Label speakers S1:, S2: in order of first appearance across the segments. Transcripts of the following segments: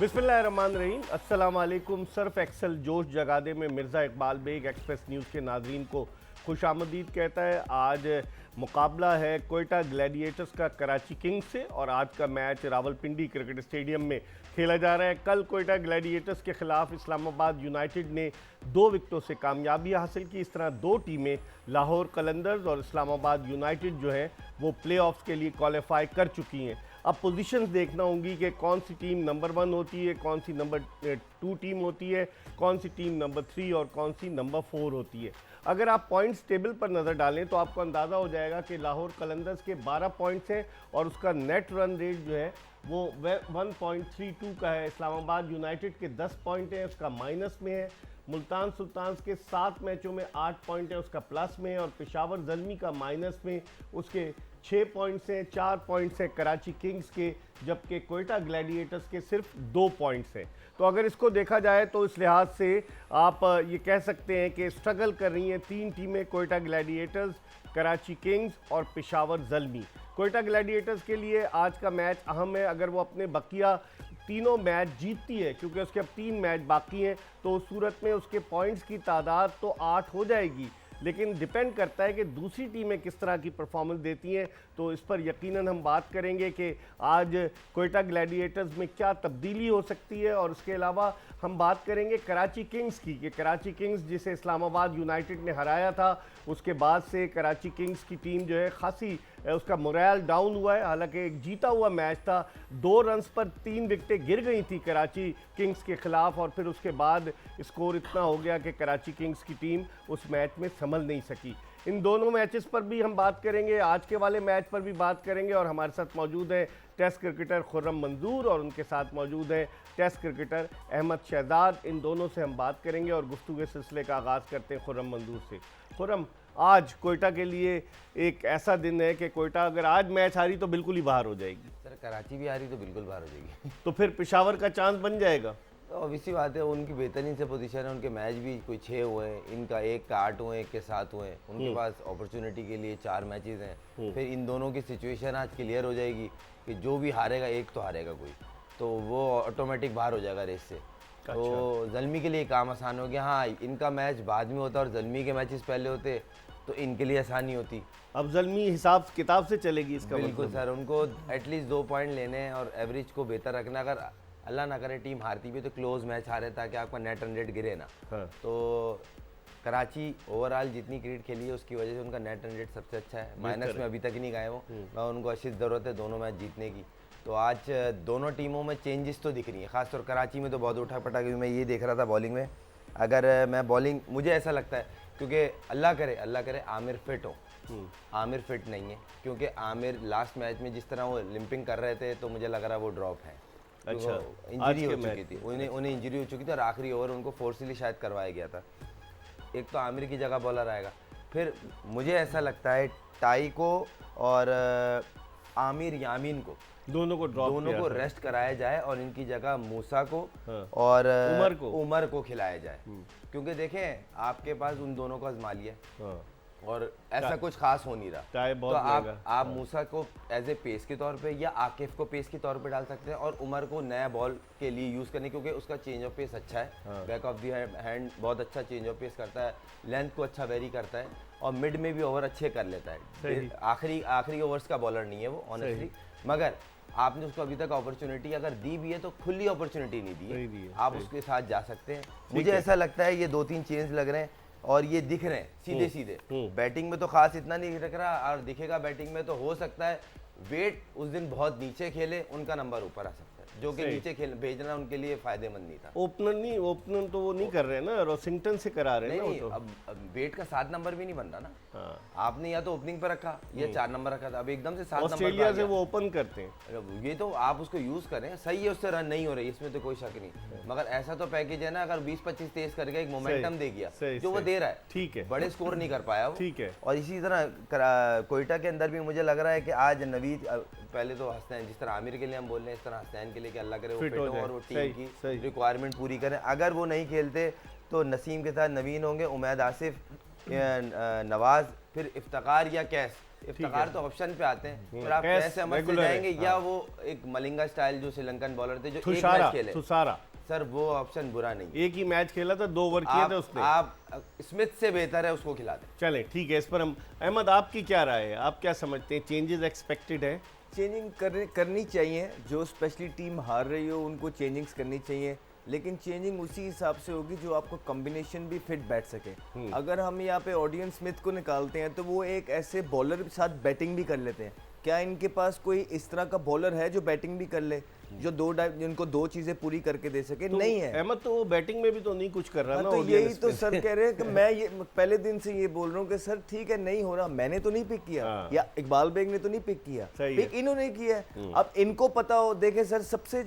S1: बिस्मिल्लाहिर्रहमानिर्रहीम। अस्सलाम वालेकुम। सर्फ एक्सल जोश जगादे में मिर्ज़ा इकबाल बेग एक्सप्रेस न्यूज़ के नाजरीन को खुशामदीद कहता है। आज मुकाबला है कोयटा ग्लैडिएटर्स का कराची किंग्स से और आज का मैच रावलपिंडी क्रिकेट स्टेडियम में खेला जा रहा है। कल कोयटा ग्लैडिएटर्स के खिलाफ इस्लामाबाद यूनाइटेड ने 2 विकेटों से कामयाबी हासिल की। इस तरह दो टीमें लाहौर कलंदर्स और इस्लामाबाद यूनाइटेड जो है वो प्ले ऑफ्स के लिए क्वालिफाई कर चुकी हैं। अब पोजीशंस देखना होंगी कि कौन सी टीम नंबर 1 होती है, कौन सी नंबर 2 टीम होती है, कौन सी टीम नंबर 3 और कौन सी नंबर 4 होती है। अगर आप पॉइंट्स टेबल पर नज़र डालें तो आपको अंदाज़ा हो जाएगा कि लाहौर कलंदर्स के 12 पॉइंट्स हैं और उसका नेट रन रेट जो है वो 1.32 का है। इस्लामाबाद यूनाइटेड के 10 पॉइंट हैं, उसका माइनस में है। मुल्तान सुल्तान्स के 7 मैचों में 8 पॉइंट है, उसका प्लस में है। और पेशावर ज़ल्मी का माइनस में, उसके 6 पॉइंट्स हैं। 4 पॉइंट्स हैं कराची किंग्स के, जबकि कोयटा ग्लैडिएटर्स के सिर्फ 2 पॉइंट्स हैं। तो अगर इसको देखा जाए तो इस लिहाज से आप ये कह सकते हैं कि स्ट्रगल कर रही हैं 3 टीमें, कोयटा ग्लैडिएटर्स, कराची किंग्स और पेशावर ज़ल्मी। कोयटा ग्लैडिएटर्स के लिए आज का मैच अहम है। अगर वो अपने बकिया तीनों मैच जीतती है, क्योंकि उसके अब 3 मैच बाकी हैं, तो उस सूरत में उसके पॉइंट्स की तादाद तो 8 हो जाएगी। लेकिन डिपेंड करता है कि दूसरी टीमें किस तरह की परफॉर्मेंस देती हैं। तो इस पर यकीनन हम बात करेंगे कि आज कोयटा ग्लैडिएटर्स में क्या तब्दीली हो सकती है। और उसके अलावा हम बात करेंगे कराची किंग्स की, कि कराची किंग्स जिसे इस्लामाबाद यूनाइटेड ने हराया था, उसके बाद से कराची किंग्स की टीम जो है खासी उसका मोरल डाउन हुआ है। हालांकि एक जीता हुआ मैच था, 2 रन्स पर 3 विकेटें गिर गई थी कराची किंग्स के खिलाफ और फिर उसके बाद स्कोर इतना हो गया कि कराची किंग्स की टीम उस मैच में संभल नहीं सकी। इन दोनों मैचेस पर भी हम बात करेंगे, आज के वाले मैच पर भी बात करेंगे। और हमारे साथ मौजूद है टेस्ट क्रिकेटर खुर्रम मंजूर और उनके साथ मौजूद है टेस्ट क्रिकेटर अहमद शहजाद। इन दोनों से हम बात करेंगे और गुफ्तगू के सिलसिले का आगाज़ करते हैं खुर्रम मंजूर से। खुर्रम, आज कोयटा के लिए एक ऐसा दिन है कि कोयटा अगर आज मैच हारी तो बिल्कुल ही बाहर हो जाएगी।
S2: सर कराची भी हारी तो बिल्कुल बाहर हो जाएगी।
S1: तो फिर पेशावर का चांस बन जाएगा।
S2: तो ऑब्वियसली बात है, उनकी बेहतरीन से पोजीशन है, उनके मैच भी कोई 6 हुए हैं, इनका 1 का 8 हुए, 1 के 7 हुए हैं। उनके पास अपॉर्चुनिटी के लिए 4 मैचेस हैं। फिर इन दोनों की सिचुएशन आज क्लियर हो जाएगी कि जो भी हारेगा एक तो हारेगा कोई, तो वो ऑटोमेटिक बाहर हो जाएगा रेस से। तो ज़ल्मी के लिए काम आसान हो गया। हाँ, इनका मैच बाद में होता और ज़ल्मी के मैचेस पहले होते तो इनके लिए आसानी होती।
S1: अब ज़ल्मी हिसाब किताब से चलेगी इसका
S2: बिल्कुल
S1: मतलब।
S2: सर, उनको एटलीस्ट 2 पॉइंट लेने हैं और एवरेज को बेहतर रखना। अगर अल्लाह ना करे टीम हारती भी तो क्लोज मैच हारे ताकि आपका नेट रन रेट गिरे ना।
S1: हाँ।
S2: तो कराची ओवरऑल जितनी क्रिकेट खेली है उसकी वजह से उनका नेट रन रेट सबसे अच्छा है। माइनस में अभी तक नहीं गए वो, और उनको अच्छी ज़रूरत है दोनों मैच जीतने की। तो आज दोनों टीमों में चेंजेस तो दिख रही है, खासतौर कराची में तो बहुत उठा पटा। मैं ये देख रहा था बॉलिंग में, अगर मैं बॉलिंग मुझे ऐसा लगता है, क्योंकि अल्लाह करे आमिर फिट हो। आमिर फिट नहीं है, क्योंकि आमिर लास्ट मैच में जिस तरह वो लिंपिंग कर रहे थे तो मुझे लग रहा है वो ड्रॉप है।
S1: अच्छा,
S2: इंजरी हो चुकी थी उन्हें इंजरी हो चुकी थी और आखिरी ओवर उनको फोर्सली शायद करवाया गया था। एक तो आमिर की जगह बॉलर आएगा। फिर मुझे ऐसा लगता है टाई को और आमिर यामीन को दोनों को रेस्ट कराया जाए और इनकी जगह मूसा को और उमर को खिलाया जाए। क्योंकि देखें आपके पास उन दोनों को आजमा लिया और ऐसा कुछ खास हो नहीं रहा, तो आप मूसा को एज ए पेस के तौर पे या आकिफ को पेस के तौर पे डाल सकते हैं और उमर को नया बॉल के लिए यूज़ करने, क्योंकि उसका चेंज ऑफ पेस अच्छा है। बैक ऑफ दी हैंड बहुत अच्छा चेंज ऑफ पेस करता है, लेंथ को अच्छा वेरी करता है और मिड में भी ओवर अच्छे कर लेता है। आखिरी ओवर्स का बॉलर नहीं है वो ऑनेस्टली, मगर आपने उसको अभी तक अपॉर्चुनिटी अगर दी भी है तो खुली अपॉर्चुनिटी नहीं दी है। आप उसके साथ जा सकते हैं। मुझे ऐसा लगता है ये 2-3 चेंज लग रहे हैं और ये दिख रहे हैं सीधे। बैटिंग में तो खास इतना नहीं दिख रहा, और दिखेगा बैटिंग में तो हो सकता है वेट उस दिन बहुत नीचे खेले, उनका नंबर ऊपर आ सकता है, जो कि नीचे खेल भेजना उनके लिए फायदेमंद नहीं था।
S1: ओपनर तो वो नहीं कर रहे ना, रोसिंगटन से करा रहे हैं।
S2: नहीं, अब वेट का 7 नंबर भी नहीं बन रहा ना। आपने या तो ओपनिंग पर रखा या 4 नंबर रखा था, अब एकदम से 7 नंबर
S1: ऑस्ट्रेलिया से वो ओपन करते हैं।
S2: ये तो आप उसको यूज करें, सही है, उससे रन नहीं हो रही, इसमें तो कोई शक नहीं, मगर ऐसा तो पैकेज है ना, अगर 20-25 तेज करके एक मोमेंटम दे गया जो वो दे रहा है,
S1: ठीक है,
S2: बड़े स्कोर नहीं कर पाया वो,
S1: ठीक है।
S2: और इसी तरह कोयटा के अंदर भी मुझे लग रहा है कि आज नवीद, पहले तो हसनैन, जिस तरह आमिर के लिए हम बोल रहे हैं इस तरह हसनैन के लिए कि अल्लाह करे वो फिट हो और वो टीम की रिक्वायरमेंट पूरी करें। अगर वो नहीं खेलते तो नसीम के साथ नवीन होंगे, उमैद आसिफ, नवाज फिर इफ्तिकार या कैस। इफ्तिकार तो ऑप्शन पे आते हैं, फिर आप
S1: कैस
S2: कैस अहमद से
S1: regular है,
S2: जाएंगे या वो एक मलिंगा स्टाइल जो श्रीलंकन बॉलर थे जो एक
S1: थुसारा
S2: मैच खेले।
S1: थुसारा
S2: सर वो ऑप्शन बुरा नहीं।
S1: एक ही मैच खेला था, 2 ओवर किए थे उसने।
S2: आप स्मिथ से बेहतर है उसको खिला दें।
S1: चलें ठीक है, इस पर हम अहमद आपकी क्या राय है, आप क्या समझते हैं, चेंजेस एक्सपेक्टेड है?
S3: चेंजिंग करनी चाहिए, जो स्पेशली टीम हार रही हो उनको चेंजिंग्स करनी चाहिए, लेकिन चेंजिंग उसी हिसाब से होगी जो आपको कॉम्बिनेशन भी फिट बैठ सके। अगर हम यहाँ पे ऑडियन स्मिथ को निकालते हैं तो वो एक ऐसे बॉलर के साथ बैटिंग भी कर लेते हैं। क्या इनके पास कोई इस तरह का बॉलर है जो बैटिंग भी कर ले, जो जिनको 2 चीजें पूरी करके दे सके?
S1: तो
S3: नहीं है।
S1: अहमद तो वो बैटिंग में भी तो नहीं कुछ कर रहा
S3: हाँ,
S1: ना।
S3: तो
S1: ऑडियन
S3: यही तो
S1: स्मिथ।
S3: सर कह रहे हैं कि मैं ये पहले दिन से ये बोल रहा हूँ कि सर ठीक है नहीं हो रहा, मैंने तो नहीं पिक किया,
S1: हाँ।
S3: या इकबाल बेग ने तो नहीं पिक किया,
S1: सही
S3: पिक
S1: है।
S3: इन्होंने किया है। अब इनको पता हो, देखे सर सबसे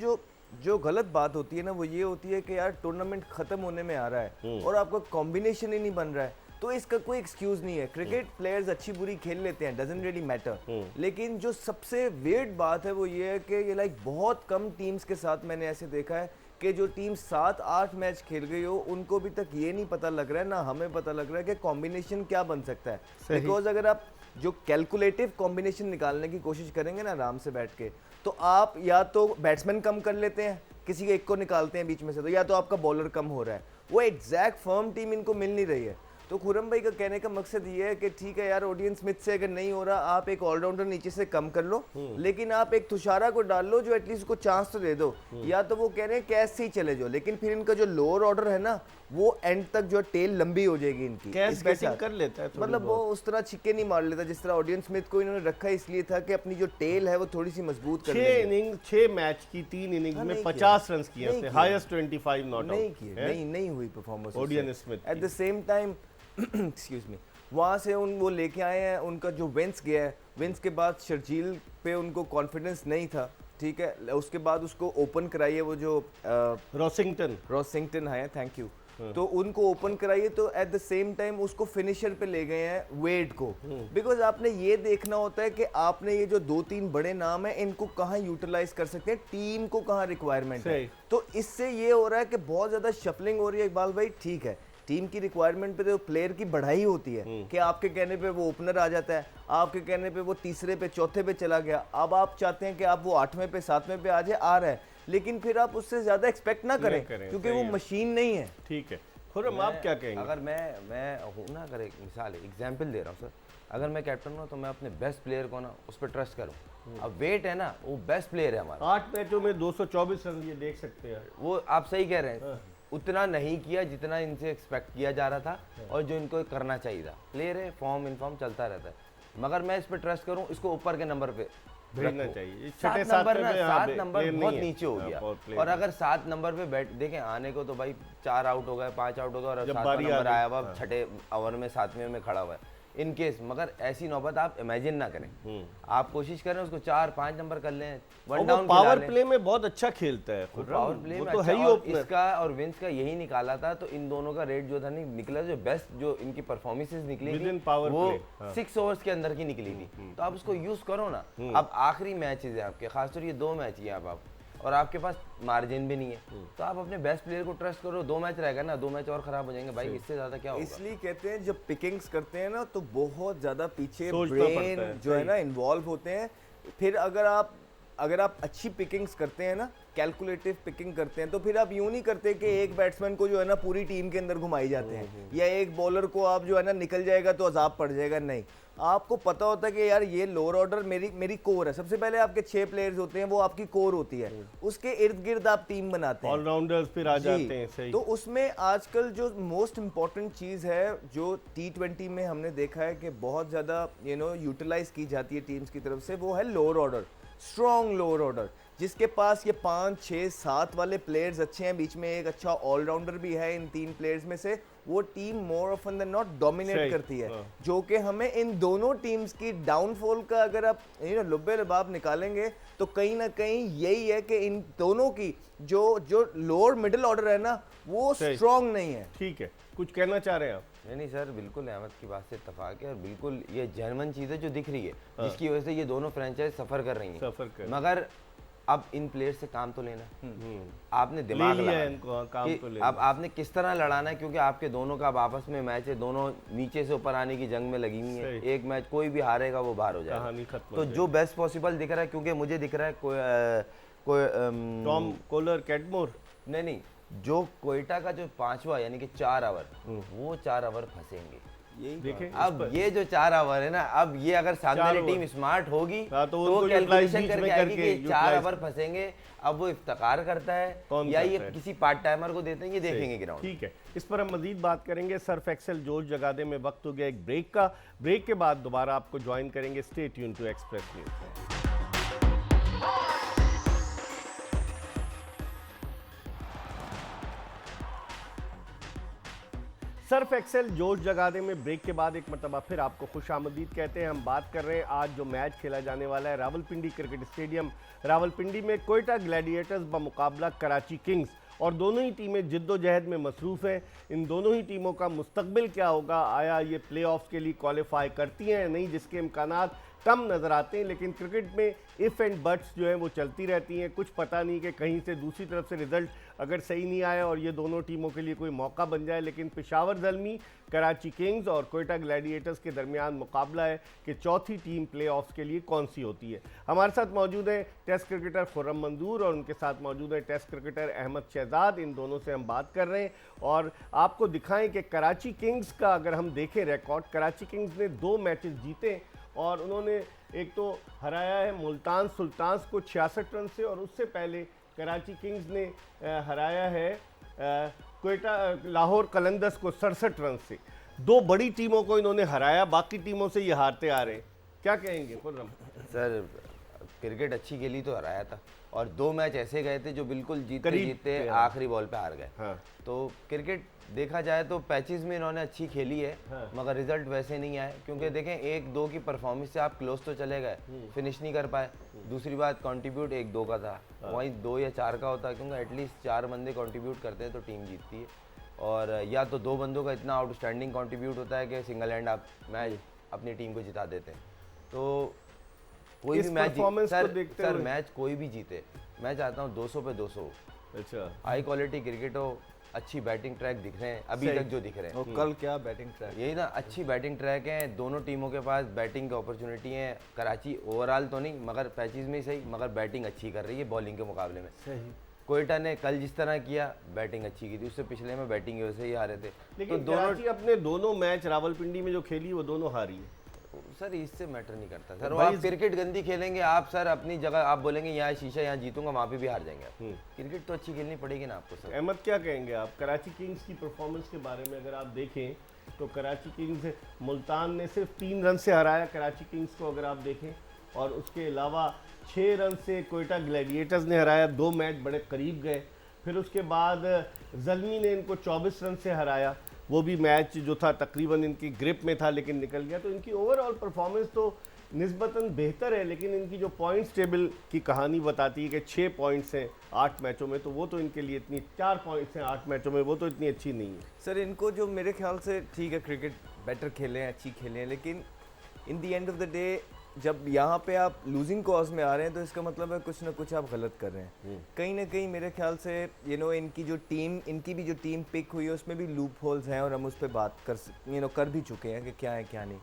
S3: जो गलत बात होती है ना वो ये होती है कि यार टूर्नामेंट खत्म होने में आ रहा है और आपका कॉम्बिनेशन ही नहीं बन रहा है, तो इसका कोई एक्सक्यूज नहीं है। क्रिकेट प्लेयर्स अच्छी बुरी खेल लेते हैं, डजंट रियली मैटर। लेकिन जो सबसे वियर्ड बात है वो ये है कि ये लाइक बहुत कम टीम्स के साथ मैंने ऐसे देखा है कि जो टीम 7-8 मैच खेल गई हो उनको अभी तक ये नहीं पता लग रहा है, ना हमें पता लग रहा है कि कॉम्बिनेशन क्या बन सकता है। बिकॉज अगर आप जो कैलकुलेटिव कॉम्बिनेशन निकालने की कोशिश करेंगे ना आराम से बैठ के, तो आप या तो बैट्समैन कम कर लेते हैं, किसी एक को निकालते हैं बीच में से, तो या तो आपका बॉलर कम हो रहा है। वो एग्जैक्ट फर्म टीम इनको मिल नहीं रही है। तो खुरम भाई का कहने का मकसद ये है कि ठीक है यार, ऑडियंस स्मिथ से अगर नहीं हो रहा, आप एक ऑलराउंडर नीचे से कम कर लो, लेकिन आप एक तुषारा को डाल लो जो एटलीस्ट को चांस तो दे दो। या तो वो कह रहे हैं कैस से ही चले जाओ, लेकिन फिर इनका जो लोअर ऑर्डर है ना वो एंड तक जो टेल लंबी हो जाएगी इनकी।
S1: कैस
S3: इसके
S1: बैटिंग
S3: साथ
S1: कर लेता है थोड़ी
S3: मतलब वो
S1: बहुत।
S3: उस तरह छिक्के नहीं मार लेता जिस तरह ऑडियंस स्मिथ को इन्होंने रखा इसलिए था कि अपनी जो टेल है वो थोड़ी सी मजबूत कर
S1: 6
S3: लेंगे।
S1: इनिंग 6 मैच की 3 इनिंग
S3: हाँ,
S1: में
S3: नहीं
S1: 50
S3: किया।
S1: रन किए
S3: नहीं
S1: थे,
S3: किया।
S1: हाईएस्ट 25 नॉट
S3: नहीं
S1: आउट
S3: किए, नहीं हुई performance
S1: ऑडियन Smith
S3: at the same time. Excuse me, वहाँ से वो लेके आए हैं, उनका जो विंस गया है, विंस के बाद शर्जील पे उनको कॉन्फिडेंस नहीं था, ठीक है, उसके बाद उसको ओपन कराइए वो जो रॉसिंगटन है, थैंक यू, तो उनको ओपन कराइए, तो एट द सेम टाइम उसको फिनिशर पे ले गए हैं वेड को। बिकॉज आपने ये देखना होता है कि आपने ये जो 2-3 बड़े नाम है इनको कहाँ यूटिलाइज कर सकते हैं, टीम को कहाँ रिक्वायरमेंट है। तो इससे ये हो रहा है कि बहुत ज्यादा शफलिंग हो रही है। इकबाल भाई ठीक है, टीम की रिक्वायरमेंट पे तो प्लेयर की बढ़ाई होती है कि आपके कहने पे वो ओपनर आ जाता है, आपके कहने पे वो तीसरे पे चौथे पे चला गया, अब आप चाहते हैं कि आप वो 8वें पे 7वें पे आ रहा है, लेकिन फिर आप उससे ज्यादा एक्सपेक्ट ना करें क्योंकि वो मशीन नहीं है।
S1: ठीक है, खुरम आप क्या कहेंगे?
S2: अगर मैं हूँ ना, अगर एक मिसाल एग्जाम्पल दे रहा हूँ सर, अगर मैं कैप्टन हूँ तो मैं अपने बेस्ट प्लेयर को ना उस पर ट्रस्ट करूँ। अब वेट है ना, वो बेस्ट प्लेयर है हमारा।
S1: 8 मैचों में 224 रन ये देख सकते हैं।
S2: वो आप सही कह रहे हैं, उतना नहीं किया जितना इनसे एक्सपेक्ट किया जा रहा था और जो इनको करना चाहिए था। प्लेयर है, फॉर्म इनफॉर्म चलता रहता है, मगर मैं इस पर ट्रस्ट करूँ, इसको ऊपर के नंबर पे
S1: भेजना चाहिए।
S2: 7 नंबर ना, 7 नंबर बहुत नीचे हो
S1: हाँ,
S2: गया। और अगर 7 नंबर पे बैठ देखें आने को तो भाई 4 आउट हो गए, 5 आउट हो गए और 7वां नंबर आया हुआ 6ठे ओवर में 7वें में खड़ा हुआ है इन केस। मगर ऐसी नौबत आप इमेजिन ना करें, आप कोशिश करें उसको 4-5 नंबर कर लें, वन डाउन
S1: पावर प्ले में बहुत अच्छा खेलता है,
S2: पावर प्ले में
S1: तो
S2: अच्छा,
S1: है ही
S2: और
S1: ओपनर।
S2: इसका और विंस का यही निकाला था, तो इन दोनों का रेट जो था नहीं निकला, जो बेस्ट जो इनकी परफॉर्मेंसेस निकली थी वो 6 ओवर्स के अंदर की निकली थी। तो आप उसको यूज करो ना। अब आखिरी मैचेस है आपके, खासतौर ये 2 मैच ही हैं आप और आपके पास मार्जिन भी नहीं है, तो आप अपने बेस्ट प्लेयर को ट्रस्ट करो। 2 मैच रहेगा ना, 2 मैच और खराब हो जाएंगे भाई, इससे ज्यादा क्या होगा।
S3: इसलिए कहते हैं जब पिकिंग्स करते हैं ना तो बहुत ज्यादा पीछे
S1: सोचना पड़ता
S3: ब्रेन
S1: है,
S3: जो है ना इन्वॉल्व होते हैं। फिर अगर आप अच्छी पिकिंग्स करते हैं ना, कैलकुलेटिव पिकिंग करते हैं, तो फिर आप यूं नहीं करते कि एक बैट्समैन को जो है ना पूरी टीम के अंदर घुमाई जाते हैं, या एक बॉलर को आप जो है ना निकल जाएगा तो अजाब पड़ जाएगा। नहीं, आपको पता होता है कि यार ये लोअर ऑर्डर मेरी कोर है। सबसे पहले आपके 6 प्लेयर्स होते हैं, वो आपकी कोर होती है, उसके इर्द गिर्द आप टीम बनाते हैं,
S1: ऑलराउंडर्स फिर आ जाते हैं। सही।
S3: तो उसमें आजकल जो मोस्ट इंपॉर्टेंट चीज है जो T20 में हमने देखा है कि बहुत ज्यादा यूटिलाइज की जाती है टीम्स की तरफ से, वो है lower order, strong lower order, जिसके पास ये 5, 6, 7 वाले प्लेयर्स अच्छे हैं, बीच में एक अच्छा ऑलराउंडर भी है इन 3 प्लेयर्स में से, वो team more often than not dominate करती है। जो कि हमें इन दोनों टीम्स की डाउनफॉल का अगर आप लुब्बे लबाब निकालेंगे तो कहीं ना कहीं यही है कि इन दोनों की जो लोअर मिडिल ऑर्डर है ना वो स्ट्रॉन्ग नहीं है।
S1: ठीक है, कुछ कहना चाह रहे हैं आप?
S2: नहीं सर, बिल्कुल अहमद की बात से इत्तेफाक है और बिल्कुल ये जेन्युइन चीज़ है जो दिख रही है, जिसकी वजह से ये दोनों फ्रेंचाइज सफ़र कर रही हैं। मगर अब इन प्लेयर्स से काम तो लेना, आपने दिमाग
S1: लिया है
S2: लगाना
S1: इनको, हाँ, काम
S2: कि
S1: तो लेना।
S2: अब आपने किस तरह लड़ाना है, क्योंकि आपके दोनों का अब आपस में मैच है, दोनों नीचे से ऊपर आने की जंग में लगी हुई है।
S1: सही।
S2: एक मैच कोई भी हारेगा वो बाहर हो
S1: कहानी
S2: जाएगा।
S1: खत्म
S2: तो
S1: हो
S2: जो बेस्ट पॉसिबल दिख रहा है, क्योंकि मुझे दिख रहा है कोई
S1: टॉम कोलर, कैटमोर,
S2: नहीं, जो कोयटा का जो 5वां यानी कि 4 ओवर, वो 4 ओवर फंसेंगे।
S3: यही
S1: देखें
S2: अब ये जो 4 ओवर है ना, अब ये अगर सामने
S1: चार
S2: वाली
S1: ओवर।
S2: टीम स्मार्ट होगी
S1: हाँ, तो
S2: तो
S1: उनको
S2: वो
S1: utilize
S2: कैलकुलेशन
S1: बीच
S2: करके
S1: में
S2: आएगी
S1: करके
S2: कि 4
S1: utilize
S2: ओवर फंसेंगे। अब वो इफ्तिकार करता है
S1: कौन
S2: या ये
S1: करता है?
S2: किसी पार्ट टाइमर को देते हैं, ये देखेंगे ग्राउंड।
S1: ठीक है, इस पर हम मजीद बात करेंगे। सर्फ एक्सेल जोश जगादे में वक्त हो गया एक ब्रेक का। ब्रेक के बाद दोबारा आपको ज्वाइन करेंगे। Stay tune to Express News. Surf Excel जोश जगादे में ब्रेक के बाद एक मरतबा फिर आपको खुश आमदीद कहते हैं। हम बात कर रहे हैं आज जो मैच खेला जाने वाला है रावलपिंडी क्रिकेट स्टेडियम रावलपिंडी में कोयटा ग्लैडिएटर्स बमुकाबला कराची किंग्स, और दोनों ही टीमें जिद्दोजहद में मसरूफ़ हैं। इन दोनों ही टीमों का मुस्तकबिल क्या होगा, आया ये प्लेऑफ्स के लिए क्वालिफाई करती हैं या नहीं, जिसके इम्कानात कम नज़र आते हैं। लेकिन क्रिकेट में इफ़ एंड बट्स जो है वो चलती रहती हैं। कुछ पता नहीं कि कहीं से दूसरी तरफ से रिज़ल्ट अगर सही नहीं आया और ये दोनों टीमों के लिए कोई मौका बन जाए। लेकिन पेशावर ज़ल्मी कराची किंग्स और कोयटा ग्लैडिएटर्स के दरमियान मुकाबला है कि चौथी टीम प्लेऑफ्स के लिए कौन सी होती है। हमारे साथ मौजूद हैं टेस्ट क्रिकेटर खुर्रम मंदूर और उनके साथ मौजूद हैं टेस्ट क्रिकेटर अहमद शहजाद। इन दोनों से हम बात कर रहे हैं और आपको दिखाएं कि कराची किंग्स का अगर हम देखें रिकॉर्ड, कराची किंग्स ने 2 मैचेस जीते और उन्होंने एक तो हराया है मुल्तान सुल्तान्स को 66 रन से, और उससे पहले कराची किंग्स ने हराया है कोयटा लाहौर कलंदर्स को 67 रन से। 2 बड़ी टीमों को इन्होंने हराया, बाकी टीमों से ये हारते आ रहे हैं। क्या कहेंगे खुर्रम?
S2: सर क्रिकेट अच्छी खेली तो हराया था, और 2 मैच ऐसे गए थे जो बिल्कुल जीते
S1: करीब
S2: जीते
S1: थे,
S2: आखिरी बॉल पे हार गए।
S1: हाँ।
S2: तो क्रिकेट देखा जाए तो पैचेस में इन्होंने अच्छी खेली है,
S1: हाँ।
S2: मगर रिजल्ट वैसे नहीं आए, क्योंकि देखें 1-2 की परफॉर्मेंस से आप क्लोज तो चले गए, फिनिश नहीं कर पाए। दूसरी बात कंट्रीब्यूट 1-2 का था, वहीं 2 या 4 का होता, क्योंकि एटलीस्ट 4 बंदे कंट्रीब्यूट करते हैं तो टीम जीतती है। और या तो 2 बंदों का इतना आउटस्टैंडिंग कंट्रीब्यूट होता है कि सिंगल हैंड आप मैच अपनी टीम को जिता देते हैं। तो कोई
S1: इस
S2: भी मैच
S1: performance को देखते
S2: सर
S1: हुए-
S2: मैच कोई भी जीते, मैं चाहता हूँ 200 पे 200
S1: अच्छा,
S2: हाई क्वालिटी क्रिकेट हो, अच्छी बैटिंग ट्रैक दिख रहे हैं अभी
S1: सही।
S2: तक जो दिख रहे हैं।
S3: और कल क्या बैटिंग ट्रैक।
S2: यही ना, अच्छी बैटिंग ट्रैक है, दोनों टीमों के पास बैटिंग की अपॉर्चुनिटी है। कराची ओवरऑल तो नहीं मगर पैचेस में ही सही, मगर बैटिंग अच्छी कर रही है बॉलिंग के मुकाबले में।
S1: सही।
S2: कोयटा ने कल जिस तरह किया बैटिंग अच्छी की थी, उससे पिछले में बैटिंग की वजह से ही हारे थे।
S1: लेकिन
S2: तो दोनों
S1: कराची अपने दोनों मैच रावलपिंडी में जो खेली वो दोनों हारी है।
S2: सर इससे मैटर नहीं करता सर, वो
S1: भाई
S2: आप क्रिकेट गंदी खेलेंगे, आप सर अपनी जगह आप बोलेंगे यहाँ शीशा यहाँ जीतूंगा, वहाँ पे भी हार जाएंगे आप। क्रिकेट तो अच्छी खेलनी पड़ेगी ना आपको सर।
S1: अहमद क्या कहेंगे आप कराची किंग्स की परफॉर्मेंस के बारे में? अगर आप देखें तो कराची किंग्स मुल्तान ने सिर्फ 3 रन से हराया कराची किंग्स को अगर आप देखें, और उसके अलावा 6 रन से कोयटा ग्लैडिएटर्स ने हराया। 2 मैच बड़े करीब गए। फिर उसके बाद ज़ल्मी ने इनको 24 रन से हराया, वो भी मैच जो था तकरीबन इनकी ग्रिप में था लेकिन निकल गया। तो इनकी ओवरऑल परफॉर्मेंस तो निस्बतन बेहतर है, लेकिन इनकी जो पॉइंट्स टेबल की कहानी बताती है कि 6 पॉइंट्स हैं 8 मैचों में, तो वो तो इनके लिए इतनी 4 पॉइंट्स हैं 8 मैचों में, वो तो इतनी अच्छी नहीं है।
S3: सर इनको जो मेरे ख्याल से ठीक है क्रिकेट बेटर खेले हैं, अच्छी खेले हैं, लेकिन in the end of the day जब यहाँ पे आप लूजिंग कॉज में आ रहे हैं तो इसका मतलब है कुछ ना कुछ आप गलत कर रहे हैं। कहीं ना कहीं मेरे ख्याल से इनकी भी जो टीम पिक हुई है उसमें भी लूप होल्स हैं, और हम उस पर बात कर भी चुके हैं कि क्या है क्या नहीं।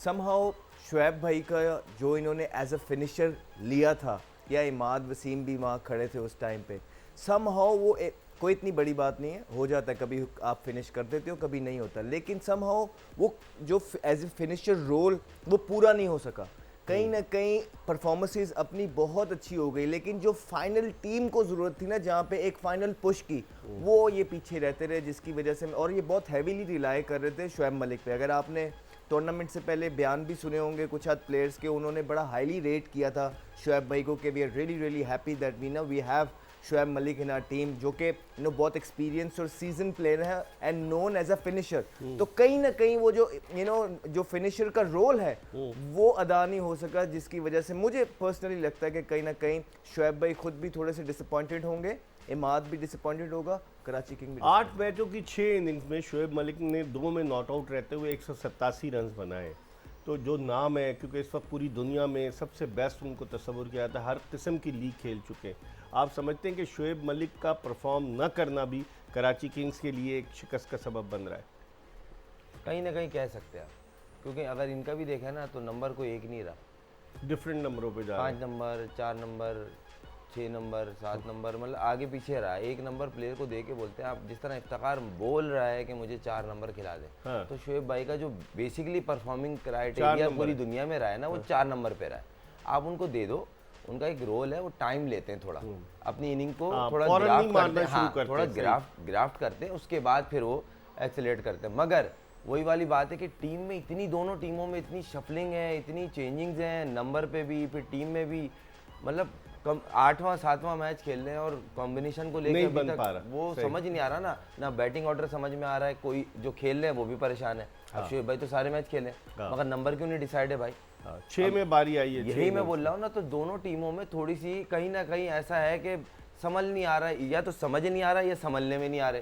S3: समहाउ शुएब भाई का जो इन्होंने एज अ फिनिशर लिया था, या इमाद वसीम भी वहाँ खड़े थे उस टाइम पे, समहाउ वो कोई इतनी बड़ी बात नहीं है, हो जाता है, कभी आप फिनिश कर देते हो कभी नहीं होता, लेकिन समहाउ वो जो एज ए फिनिशर रोल वो पूरा नहीं हो सका। कहीं ना कहीं परफॉर्मेंसेस अपनी बहुत अच्छी हो गई, लेकिन जो फाइनल टीम को ज़रूरत थी ना, जहाँ पे एक फाइनल पुश की, वो ये पीछे रहते रहे, जिसकी वजह से और ये बहुत हैवीली रिलाई कर रहे थे शुएब मलिक पे। अगर आपने टूर्नामेंट से पहले बयान भी सुने होंगे कुछ हद प्लेयर्स के, उन्होंने बड़ा हाईली रेट किया था शुएब भाई को कि we are really happy that we have Shoaib Malik in our team, जो कि बहुत एक्सपीरियंस और सीजन प्लेयर है and known as a finisher. तो कहीं ना कहीं वो जो जो फिनिशर का रोल है वो अदा नहीं हो सका, जिसकी वजह से मुझे पर्सनली लगता है कि कहीं ना कहीं शुएब भाई खुद भी थोड़े से डिसअपॉइंटेड होंगे, इमाद भी डिसअपॉइंटेड होगा, कराची किंग भी।
S1: 8 मैचों की 6 इनिंग्स में शुएब मलिक ने 2 में नॉट आउट रहते हुए 187 रन बनाए। तो जो नाम है, क्योंकि इस वक्त पूरी दुनिया में सबसे बेस्ट उनको तस्वुर किया जाता है, हर किस्म की लीग खेल चुके हैं। आप समझते हैं कि शोएब मलिक का परफॉर्म न करना भी कराची किंग्स के लिए एक शिकस्त का सबब बन रहा है?
S2: कहीं ना कहीं कह सकते हैं आप, क्योंकि अगर इनका भी देखा ना तो नंबर कोई एक नहीं रहा,
S1: डिफरेंट नंबरों पे जा रहा
S2: 5 नंबर, 4 नंबर, 6 नंबर, 7 नंबर, मतलब आगे पीछे रहा। एक नंबर प्लेयर को दे के बोलते हैं आप, जिस तरह इफ्तिखार बोल रहा है कि मुझे 4 नंबर खिला दे,
S1: हाँ।
S2: तो शोएब भाई का जो बेसिकली परफॉर्मिंग
S1: 4
S2: क्राइटेरिया
S1: नंबर
S2: पूरी
S1: है।
S2: दुनिया में रहा है ना, वो 4 नंबर पे रहा है। आप उनको दे दो, उनका एक रोल है, वो टाइम लेते हैं थोड़ा, अपनी इनिंग को
S1: हाँ,
S2: थोड़ा
S1: फौरन
S2: ग्राफ्ट
S1: नहीं
S2: करते
S1: मारना
S2: हैं,
S1: शुरू
S2: हाँ,
S1: करते
S2: थोड़ा
S1: हैं, सही।
S2: ग्राफ्ट करते हैं, उसके बाद फिर वो एक्सेलेरेट करते हैं। मगर वही वाली बात है कि टीम में इतनी, दोनों टीमों में इतनी शफलिंग है, इतनी चेंजिंग्स हैं, नंबर पे भी, फिर टीम में भी, मतलब कम 8वां 7वां मैच खेल रहे हैं और कॉम्बिनेशन को लेकर
S1: नहीं
S2: अभी
S1: बन
S2: तक
S1: पा रहा,
S2: वो
S1: सही।
S2: समझ नहीं आ रहा ना बैटिंग ऑर्डर समझ में आ रहा है, कोई जो खेल रहे हैं वो भी परेशान है। अब शोएब भाई तो सारे मैच खेले,
S1: हाँ।
S2: मगर नंबर क्यों नहीं डिसाइड है भाई?
S1: 6 में बारी आई है,
S2: यही मैं बोल रहा हूँ ना, तो दोनों टीमों में थोड़ी सी कहीं ना कहीं ऐसा है कि समझ नहीं आ रहा है, या तो समझ नहीं आ रहा है या समझने में नहीं आ रहे,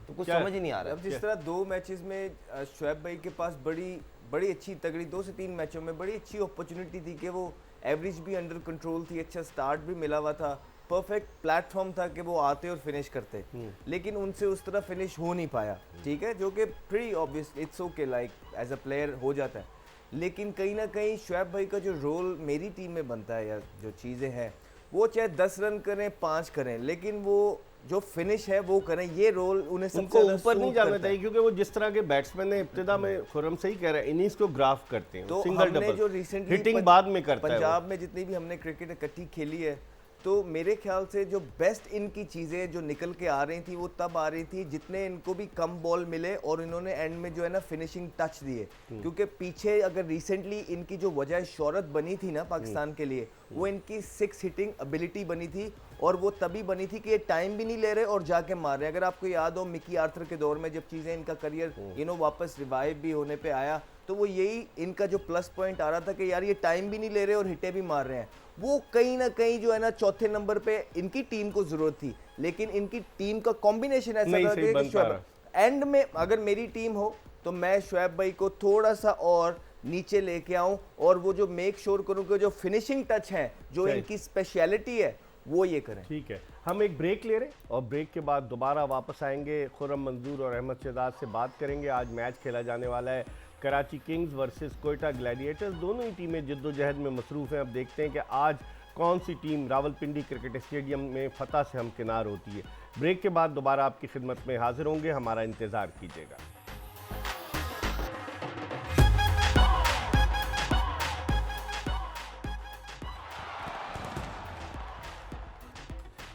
S2: तो कुछ
S1: क्या-
S2: समझ ही नहीं आ रहा
S3: अब
S2: है।
S3: जिस तरह 2 मैचेस में शोएब भाई के पास बड़ी अच्छी तगड़ी 2 से 3 मैचों में बड़ी अच्छी अपॉर्चुनिटी थी कि वो एवरेज भी अंडर कंट्रोल थी, अच्छा स्टार्ट भी मिला हुआ था, परफेक्ट प्लेटफॉर्म था कि वो आते और फिनिश करते, लेकिन उनसे उस तरह फिनिश हो नहीं पाया। ठीक है, जो कि pretty obvious, it's okay, like as a player हो जाता है, लेकिन कहीं ना कहीं शोएब भाई का जो रोल मेरी टीम में बनता है, या जो चीज़ें हैं, वो चाहे 10 रन करें 5 करें, लेकिन वो जो फिनिश है वो करें, ये रोल उन्हें सबसे
S1: उनको
S3: ज़्यादा
S1: ऊपर नहीं
S3: सूट
S1: जाना
S3: करता है।
S1: चाहिए, क्योंकि वो जिस तरह के बैट्समैन है, इब्तिदा में खुर्रम सही कह रहा है, इनिंग्स को ग्राफ करते हैं,
S3: तो
S1: सिंगल
S3: हमने जो
S1: डबल
S3: रिसेंटली
S1: हिटिंग बाद में करता है वो।
S3: पंजाब में जितनी भी हमने क्रिकेट इकट्ठी खेली है, तो मेरे ख्याल से जो बेस्ट इनकी चीज़ें जो निकल के आ रही थी वो तब आ रही थी जितने इनको भी कम बॉल मिले और इन्होंने एंड में जो है ना फिनिशिंग टच दिए, क्योंकि पीछे अगर रिसेंटली इनकी जो वजह शोहरत बनी थी ना पाकिस्तान के लिए, वो इनकी 6 हिटिंग एबिलिटी बनी थी, और वो तभी बनी थी कि ये टाइम भी नहीं ले रहे और जाके मार रहे। अगर आपको याद हो मिकी आर्थर के दौर में जब चीज़ें इनका करियर वापस रिवाइव भी होने पे आया, तो वो यही इनका जो प्लस पॉइंट आ रहा था कि यार ये टाइम भी नहीं ले रहे और हिटे भी मार रहे हैं। वो कहीं ना कहीं जो है ना चौथे नंबर पे इनकी टीम को जरूरत थी, लेकिन इनकी टीम का कॉम्बिनेशन ऐसा
S1: नहीं
S3: था
S1: सही
S3: कि
S1: बन पा रहा।
S3: एंड में अगर मेरी टीम हो तो मैं शोएब भाई को थोड़ा सा और नीचे लेके आऊं, और वो जो मेक श्योर करूं कि जो फिनिशिंग टच है, जो
S1: सही।
S3: इनकी स्पेशलिटी है, वो ये करें।
S1: ठीक है, हम एक ब्रेक ले रहे हैं और ब्रेक के बाद दोबारा वापस आएंगे। खुर्रम मंजूर और अहमद शहजाद से बात करेंगे। आज मैच खेला जाने वाला है Karachi Kings versus Quetta Gladiators. दोनों ही टीमें जद्दोजहद में मसरूफ़ हैं। अब देखते हैं कि आज कौन सी टीम रावलपिंडी क्रिकेट स्टेडियम में फतह से हमकिनार होती है। ब्रेक के बाद दोबारा आपकी खिदमत में हाजिर होंगे, हमारा इंतज़ार कीजिएगा।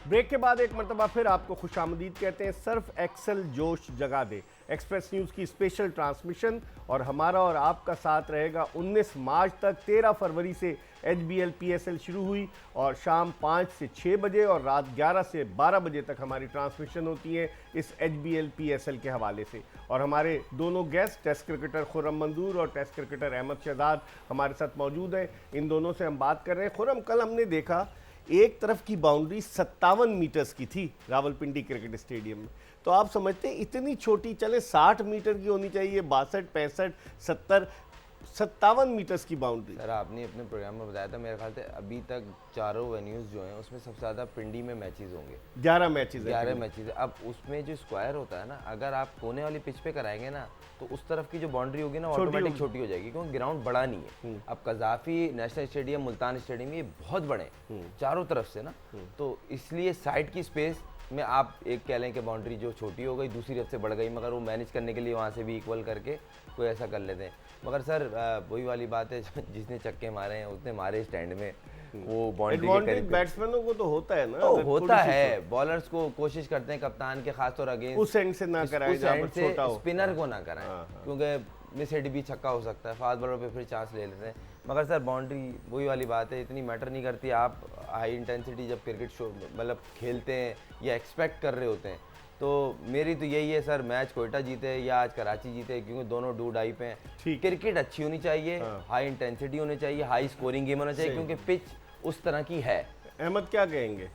S1: ब्रेक के बाद एक मरतबा फिर आपको खुशामदीद कहते हैं। सर्फ एक्सल जोश जगा दे एक्सप्रेस न्यूज़ की स्पेशल ट्रांसमिशन, और हमारा और आपका साथ रहेगा 19 मार्च तक। 13 फरवरी से HBL PSL शुरू हुई और शाम 5 से 6 बजे और रात 11 से 12 बजे तक हमारी ट्रांसमिशन होती है इस HBL PSL के हवाले से। और हमारे दोनों गेस्ट टेस्ट क्रिकेटर खुर्रम मंजूर और टेस्ट क्रिकेटर अहमद शहजाद हमारे साथ मौजूद हैं। इन दोनों से हम बात कर रहे हैं। खुर्रम, कल हमने देखा एक तरफ की बाउंड्री 57 मीटर्स की थी रावलपिंडी क्रिकेट स्टेडियम में, तो आप समझते हैं इतनी छोटी, चले 60 मीटर की होनी चाहिए, 62, 65, 70, 57 मीटर्स की बाउंड्री।
S2: सर आपने अपने प्रोग्राम में बताया था, मेरे ख्याल से अभी तक चारों वेन्यूज़ जो हैं उसमें सबसे ज़्यादा पिंडी में मैचेस होंगे,
S1: 11 मैचेस
S2: 11 मैचेस। अब उसमें जो स्क्वायर होता है ना, अगर आप कोने वाली पिच पे कराएंगे ना, तो उस तरफ की जो बाउंड्री होगी ना ऑटोमेटिक छोटी हो जाएगी, क्योंकि ग्राउंड बड़ा नहीं है। अब कज़ाफ़ी नेशनल स्टेडियम, मुल्तान स्टेडियम, ये बहुत बड़े हैं चारों तरफ से ना, तो इसलिए साइड की स्पेस में आप एक कह लें कि बाउंड्री जो छोटी हो गई दूसरी तरफ से बढ़ गई, मगर वो मैनेज करने के लिए वहाँ से भी इक्वल करके कोई ऐसा कर लेते हैं। मगर सर वही वाली बात है, जिसने चक्के मारे हैं उसने मारे स्टैंड में, वो बाउंड्री के
S1: एडवांटेज
S2: करीब
S1: बैट्समैनों को तो होता है ना,
S2: तो
S1: अगर
S2: होता
S1: थोड़ी सी
S2: है। बॉलर्स को कोशिश करते हैं कप्तान के खास तौर अगेंस्ट
S1: उस एंड से ना कराए
S2: उस
S1: जहाँ
S2: एंड
S1: पर
S2: से
S1: छोटा हो।
S2: स्पिनर को ना कराएं, क्योंकि मिस हिट भी छक्का हो सकता है, फास्ट बॉलर पे फिर चांस ले लेते हैं। मगर सर बाउंड्री वही वाली बात है, इतनी मैटर नहीं करती। आप हाई इंटेंसिटी जब क्रिकेट शो मतलब खेलते हैं या एक्सपेक्ट कर रहे होते हैं, तो मेरी तो यही है सर, मैच कोयटा जीते या आज कराची जीते, क्योंकि दोनों डू डाई पे हैं। क्रिकेट अच्छी होनी चाहिए, हाई इंटेंसिटी होनी चाहिए, हाई स्कोरिंग गेम होना चाहिए, क्योंकि पिच उस तरह की है।
S1: अहमद क्या कहेंगे?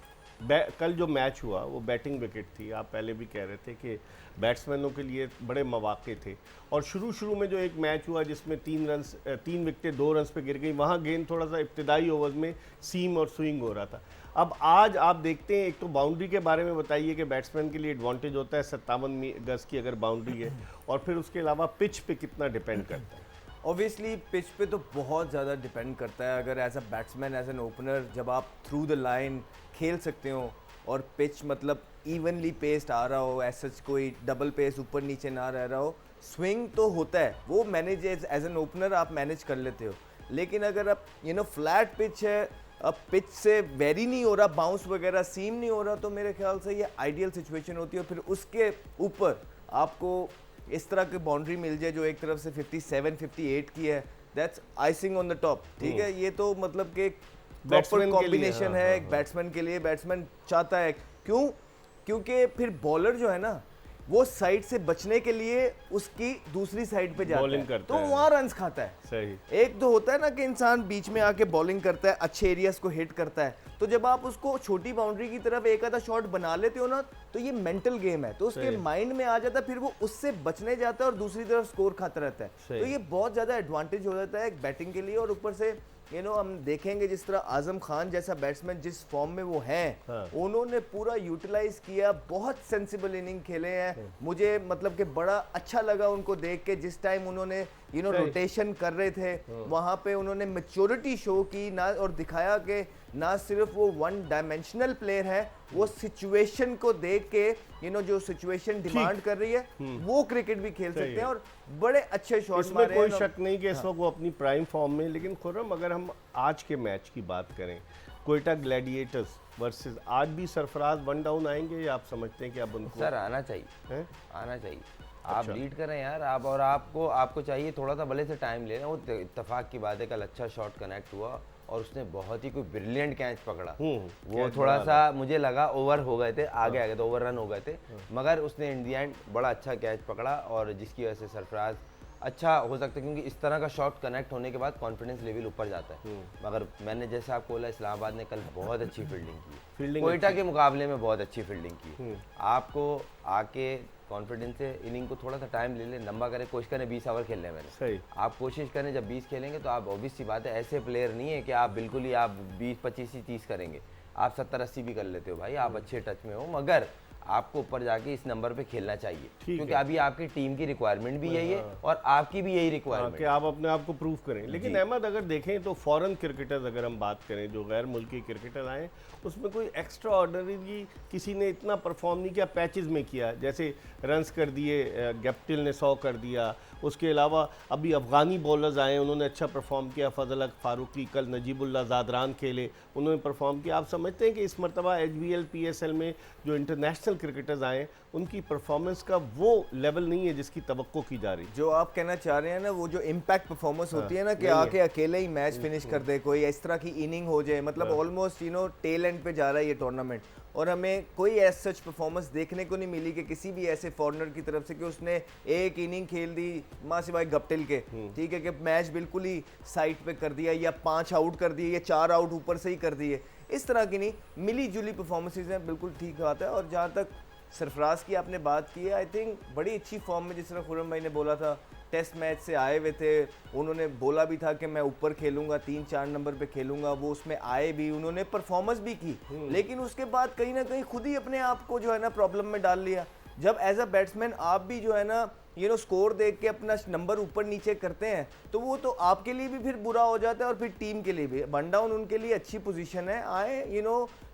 S1: कल जो मैच हुआ वो बैटिंग विकेट थी, आप पहले भी कह रहे थे कि बैट्समैनों के लिए बड़े मौके थे, और शुरू में जो एक मैच हुआ जिसमें 3 विकेटें 2 रन पे गिर गई, वहाँ गेंद थोड़ा सा इब्तदाई ओवर्स में सीम और स्विंग हो रहा था। अब आज आप देखते हैं, एक तो बाउंड्री के बारे में बताइए कि बैट्समैन के लिए एडवांटेज होता है 57 गज की अगर बाउंड्री है, और फिर उसके अलावा पिच पे कितना डिपेंड करता है?
S3: ऑब्वियसली पिच पे तो बहुत ज़्यादा डिपेंड करता है। अगर as a batsman, as an opener, जब आप थ्रू द लाइन खेल सकते हो और पिच मतलब इवनली पेस्ड आ रहा हो, एज सच कोई डबल पेस ऊपर नीचे ना रह रहा हो, स्विंग तो होता है, वो मैनेज एज एन ओपनर आप मैनेज कर लेते हो। लेकिन अगर आप फ्लैट पिच है, अब पिच से वेरी नहीं हो रहा, बाउंस वगैरह सीम नहीं हो रहा, तो मेरे ख्याल से ये आइडियल सिचुएशन होती है। फिर उसके ऊपर आपको इस तरह की बाउंड्री मिल जाए जो एक तरफ से 57 58 की है, that's icing on the top. ठीक है, ये तो मतलब कि प्रॉपर कॉम्बिनेशन है एक बैट्समैन के लिए। बैट्समैन चाहता है, क्योंकि फिर बॉलर जो है ना, वो साइड से बचने के लिए उसकी दूसरी साइड पे जाता है, तो वहां रन्स खाता है।
S1: सही।
S3: एक तो होता है ना कि इंसान बीच में आके बॉलिंग करता है, अच्छे एरियाज को हिट करता है, तो जब आप उसको छोटी बाउंड्री की तरफ एक आधा शॉट बना लेते हो ना, तो ये मेंटल गेम है, तो उसके माइंड में आ जाता है, फिर वो उससे बचने जाता है और दूसरी तरफ स्कोर खाता रहता है। तो ये बहुत ज्यादा एडवांटेज हो जाता है एक बैटिंग के लिए। और ऊपर से हम देखेंगे जिस तरह आजम खान जैसा बैट्समैन जिस फॉर्म में वो हैं, उन्होंने पूरा यूटिलाइज किया, बहुत सेंसिबल इनिंग खेले हैं। मुझे मतलब कि बड़ा अच्छा लगा उनको देख के, जिस टाइम उन्होंने रोटेशन कर रहे थे, वहां पे उन्होंने मैच्योरिटी शो की ना, और दिखाया कि ना सिर्फ वो वन डायमेंशनल प्लेयर है, वो सिचुएशन को देख के जो सिचुएशन डिमांड कर रही है वो क्रिकेट भी खेल सकते हैं, और बड़े अच्छे शॉट्स मारे हैं।
S1: कोई शक नहीं कि इस वक्त वो अपनी प्राइम फॉर्म में। लेकिन खुर्रम, अगर हम आज के मैच की बात करें, कोयटा ग्लैडिएटर्स वर्सेस, आज भी सरफराज 1 डाउन आएंगे, या आप समझते हैं कि अब उनको?
S2: सर आना चाहिए, आना चाहिए। आप लीड करें यार, आप, और आपको चाहिए थोड़ा सा भले से टाइम लेना। वो इत्तेफाक की बात है, कल अच्छा शॉट कनेक्ट हुआ और उसने बहुत ही कोई ब्रिलियंट कैच पकड़ा। वो थोड़ा सा मुझे लगा ओवर हो गए थे, आगे तो ओवर रन हो गए थे, मगर उसने इन दी एंड बड़ा अच्छा कैच पकड़ा, और जिसकी वजह से सरफराज अच्छा हो सकता है, क्योंकि इस तरह का शॉट कनेक्ट होने के बाद कॉन्फिडेंस लेवल ऊपर जाता है। मगर मैंने जैसे आपको बोला, इस्लामाबाद ने कल बहुत अच्छी फील्डिंग की, कोयटा के मुकाबले में बहुत अच्छी फील्डिंग की। आपको आके कॉन्फिडेंस से इनिंग को थोड़ा सा टाइम ले ले, लंबा करें, कोशिश करें 20 ओवर खेलने में।
S1: सही।
S2: आप कोशिश करें, जब 20 खेलेंगे तो आप, ऑब्वियस सी बात है, ऐसे प्लेयर नहीं है कि आप बिल्कुल ही आप 20 25 ही 30 करेंगे, आप 70 80 भी कर लेते हो भाई, आप अच्छे टच में हो, मगर आपको ऊपर जाके इस नंबर पे खेलना चाहिए, क्योंकि अभी आपकी टीम की रिक्वायरमेंट भी यही है और आपकी भी यही रिक्वायरमेंट
S1: कि आप अपने आप को प्रूव करें। लेकिन अहमद, अगर देखें तो फॉरेन क्रिकेटर्स, अगर हम बात करें जो गैर मुल्की क्रिकेटर आए, उसमें कोई एक्स्ट्रा ऑर्डिनरी किसी ने इतना परफॉर्म नहीं किया, पैचेस में किया, जैसे रन्स कर दिए, गैप्टिल ने 100 कर दिया। उसके अलावा अभी अफगानी बॉलर्स आए, उन्होंने अच्छा परफॉर्म किया, फजल हक फारूकी, कल नजीबुल्लाह ज़ादरान खेले, उन्होंने परफॉर्म किया। आप समझते हैं कि इस मरतबा HBL PSL में जो इंटरनेशनल क्रिकेटर्स आए, उनकी परफॉर्मेंस का वो लेवल नहीं है जिसकी तवक्को की जा रही?
S3: जो आप कहना चाह रहे हैं ना, वो जो इम्पैक्ट परफॉर्मेंस होती है ना, कि आके अकेले ही मैच फिनिश कर दे, कोई इस तरह की इनिंग हो जाए, मतलब ऑलमोस्ट टेल एंड पे जा रहा है ये टूर्नामेंट, और हमें कोई एज सच परफॉर्मेंस देखने को नहीं मिली कि किसी भी ऐसे फॉरनर की तरफ से कि उसने एक इनिंग खेल दी माँ सिवाय गप्टिल के, ठीक है, कि मैच बिल्कुल ही साइड पे कर दिया, या 5 आउट कर दिए, या 4 आउट ऊपर से ही कर दिए, इस तरह की नहीं, मिली जुली परफॉर्मेंसेज हैं, बिल्कुल ठीक बात है। और जहाँ तक सरफराज की आपने बात की है, आई थिंक बड़ी अच्छी फॉर्म में, जिस तरह खुर्रम भाई ने बोला था, टेस्ट मैच से आए हुए थे, उन्होंने बोला भी था कि मैं ऊपर खेलूंगा, 3-4 नंबर पे खेलूंगा, वो उसमें आए भी, उन्होंने परफॉर्मेंस भी की, लेकिन उसके बाद कहीं ना कहीं खुद ही अपने आप को जो है ना प्रॉब्लम में डाल लिया। जब एज अ बैट्समैन आप भी जो है ना स्कोर देख के अपना नंबर ऊपर नीचे करते हैं, तो वो तो आपके लिए भी फिर बुरा हो जाता है, और फिर टीम के लिए भी। वन डाउन उनके लिए अच्छी पोजीशन है, आए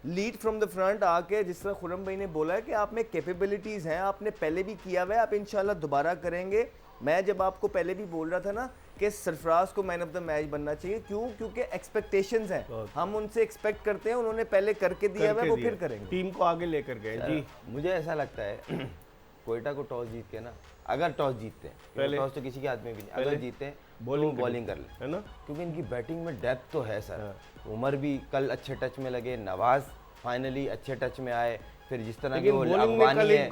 S3: लीड फ्रॉम द फ्रंट आके, जिस तरह खुर्रम भाई ने बोला है कि आप में कैपेबिलिटीज़ हैं, आपने पहले भी किया हुआ है, आप इंशाल्लाह दोबारा करेंगे। मैं जब आपको पहले भी बोल रहा था ना कि सरफराज को मैन ऑफ द मैच बनना चाहिए, क्योंकि एक्सपेक्टेशंस हैं, हम उनसे एक्सपेक्ट करते हैं, उन्होंने पहले करके दिया हुआ है, वो फिर करेंगे,
S1: टीम को आगे लेकर गए। जी,
S2: मुझे ऐसा लगता है कोयटा को टॉस जीत के ना, अगर टॉस जीतते हैं, पहले टॉस तो किसी के हाथ में भी नहीं, अगर जीतते हैं बॉलिंग कर ले, है ना, क्योंकि इनकी बैटिंग में डेप्थ तो है सर। उमर भी कल अच्छे टच में लगे, नवाज फाइनली अच्छे टच में आए, फिर जिस तरह के अफगानी है,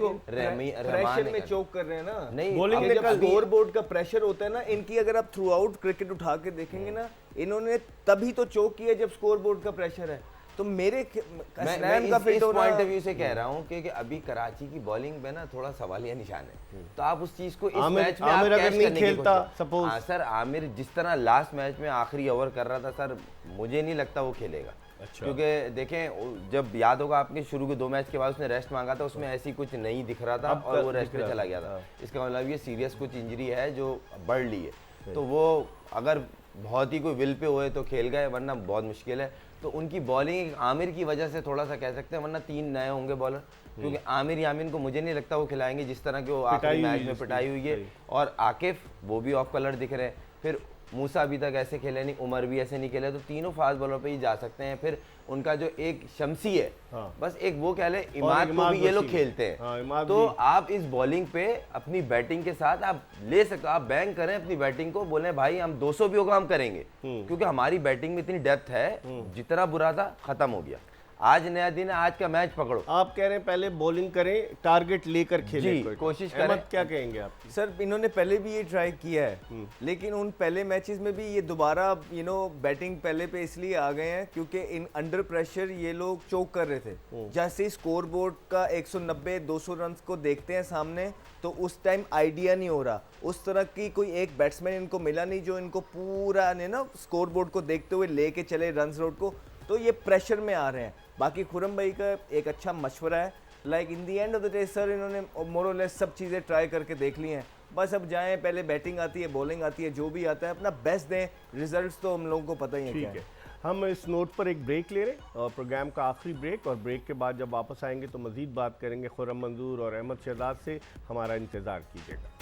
S3: प्रेशर में चोक कर रहे हैं ना,
S2: नहीं
S3: बॉलिंग में जब स्कोर बोर्ड का प्रेशर होता है ना, इनकी अगर आप थ्रू आउट क्रिकेट उठा के देखेंगे ना, इन्होंने तभी तो चोक किया जब स्कोर बोर्ड का प्रेशर है। तो मेरे
S2: मैं
S3: का
S2: इस
S3: फिट होना
S2: पॉइंट ऑफ व्यू से कह रहा हूँ कि अभी कराची की बॉलिंग पे ना थोड़ा सवालिया निशान है, तो आप उस चीज को इस मैच में आप
S1: आमिर अगर
S2: कैच
S1: नहीं
S2: करने की
S1: खेलता,
S2: कोशिश
S1: suppose-
S2: हाँ सर, आमिर जिस तरह लास्ट मैच में आखिरी ओवर कर रहा था सर, मुझे नहीं लगता वो खेलेगा।
S1: अच्छा।
S2: क्योंकि देखें, जब याद होगा आपके शुरू के 2 मैच के बाद उसने रेस्ट मांगा था, उसमें ऐसी कुछ नहीं दिख रहा था
S1: अब
S2: और वो
S1: दिख
S2: रेस्ट पे
S1: रहा
S2: चला
S1: था,
S2: गया था।
S1: हाँ।
S2: इसका मतलब ये सीरियस कुछ इंजरी है जो बढ़ ली है, तो वो अगर बहुत ही कोई विल पे हुए तो खेल गए, वरना बहुत मुश्किल है। तो उनकी बॉलिंग आमिर की वजह से थोड़ा सा कह सकते हैं, वरना 3 नए होंगे बॉलर, क्योंकि आमिर यामीन को मुझे नहीं लगता वो खिलाएंगे जिस तरह की वो आखिरी मैच में पिटाई हुई है। और आकिफ वो भी ऑफ कलर दिख रहे हैं, फिर मूसा अभी तक ऐसे खेले नहीं, उमर भी ऐसे नहीं खेले, तो तीनों फास्ट बॉलर पे ही जा सकते हैं। फिर उनका जो एक शमसी है,
S1: हाँ।
S2: बस एक वो कह ले, इमाद को भी ये लोग खेलते हैं।
S1: हाँ, इमाद
S2: तो
S1: भी।
S2: आप इस बॉलिंग पे अपनी बैटिंग के साथ आप ले सकते हो, आप बैंक करें अपनी बैटिंग को, बोले भाई हम 200 भी होगा हम करेंगे, क्योंकि हमारी बैटिंग में इतनी डेप्थ है, जितना बुरा था खत्म हो गया। आज नया दिन है, आज का मैच पकड़ो।
S1: आप कह रहे हैं पहले बॉलिंग करें, टारगेट लेकर खेलें,
S2: जी,
S1: कोई
S2: कोशिश
S1: अहमद,
S2: करें।
S1: क्या कहेंगे आप?
S3: सर इन्होंने पहले भी ये ट्राई किया है, लेकिन उन पहले मैचेस में भी ये दोबारा बैटिंग पहले पे इसलिए आ गए हैं क्योंकि इन अंडर प्रेशर ये लोग चोक कर रहे थे। जैसे स्कोर बोर्ड का 190-200 रन को देखते हैं सामने, तो उस टाइम आइडिया नहीं हो रहा, उस तरह की कोई एक बैट्समैन इनको मिला नहीं जो इनको पूरा स्कोर बोर्ड को देखते हुए लेके चले रन रोड को, तो ये प्रेशर में आ रहे हैं। बाकी खुरम भाई का एक अच्छा मशवरा है, like in the end of the day sir इन्होंने मोर और लेस सब चीज़ें ट्राई करके देख ली हैं, बस अब जाएं, पहले बैटिंग आती है, बॉलिंग आती है, जो भी आता है अपना बेस्ट दें, रिजल्ट्स तो हम लोगों को पता ही है क्या
S1: ठीक है, हम इस नोट पर एक ब्रेक ले रहे हैं, और प्रोग्राम का आखिरी ब्रेक, और ब्रेक के बाद जब वापस आएंगे तो मज़ीद बात करेंगे खुर्रम मंजूर और अहमद शहजाद से। हमारा इंतज़ार कीजिएगा।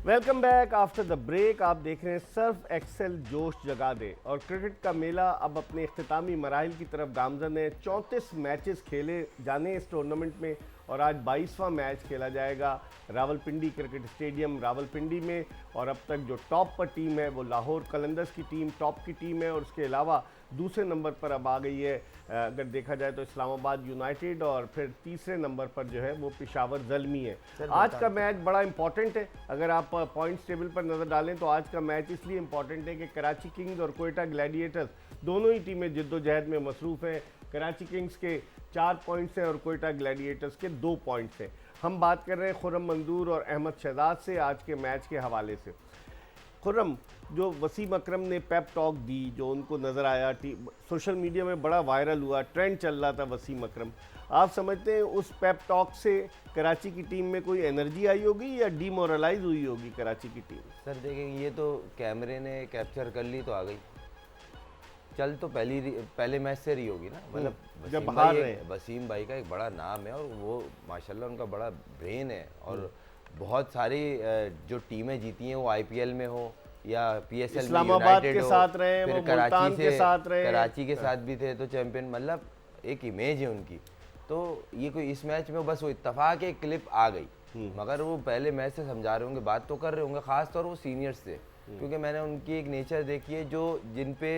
S1: Welcome back after the break. आप देख रहे हैं सर्फ एक्सेल जोश जगा दे, और क्रिकेट का मेला अब अपने इख्तितामी मराहिल की तरफ गामजन है। 34 मैचेस खेले जाने इस टूर्नामेंट में, और आज 22वां मैच खेला जाएगा रावलपिंडी क्रिकेट स्टेडियम रावलपिंडी में। और अब तक जो टॉप पर टीम है वो लाहौर कलंदर्स की टीम टॉप की टीम है, और उसके अलावा दूसरे नंबर पर अब आ गई है अगर देखा जाए तो इस्लामाबाद यूनाइटेड, और फिर तीसरे नंबर पर जो है वो पेशावर ज़ल्मी है। आज का मैच बड़ा इंपॉर्टेंट है, अगर आप पॉइंट्स टेबल पर नज़र डालें तो आज का मैच इसलिए इंपॉर्टेंट है कि कराची किंग्स और कोयटा ग्लैडिएटर्स दोनों ही टीमें जिद्दोजहद में मसरूफ़ हैं। कराची किंग्स के 4 पॉइंट्स हैं और कोयटा ग्लैडिएटर्स के 2 पॉइंट्स हैं। हम बात कर रहे हैं खुर्रम मंजूर और अहमद शहजाद से आज के मैच के हवाले से। खुर्रम, जो वसीम अकरम ने पेप टॉक दी, जो उनको नज़र आया, सोशल मीडिया में बड़ा वायरल हुआ, ट्रेंड चल रहा था वसीम अकरम, आप समझते हैं उस पेप टॉक से कराची की टीम में कोई एनर्जी आई होगी या डीमोरलाइज हुई होगी कराची की टीम?
S2: सर देखें, ये तो कैमरे ने कैप्चर कर ली तो आ गई, चल तो पहले मैच से रही होगी ना, मतलब
S1: जब हार रहे हैं।
S2: वसीम भाई का एक बड़ा नाम है, और वो माशाल्लाह उनका बड़ा ब्रेन है, और बहुत सारी जो टीमें जीती हैं वो आईपीएल में हो या पीएसएल में,
S1: इस्लामाबाद के साथ रहे, वो मुल्तान के साथ रहे,
S2: कराची के साथ भी थे तो चैंपियन, मतलब एक इमेज है उनकी। तो ये कोई इस मैच में बस वो इत्तफाक एक क्लिप आ गई, मगर वो पहले मैच से समझा रहे होंगे, बात तो कर रहे होंगे, खास तौर वो सीनियर्स से, क्योंकि मैंने उनकी एक नेचर देखी है, जो जिन पे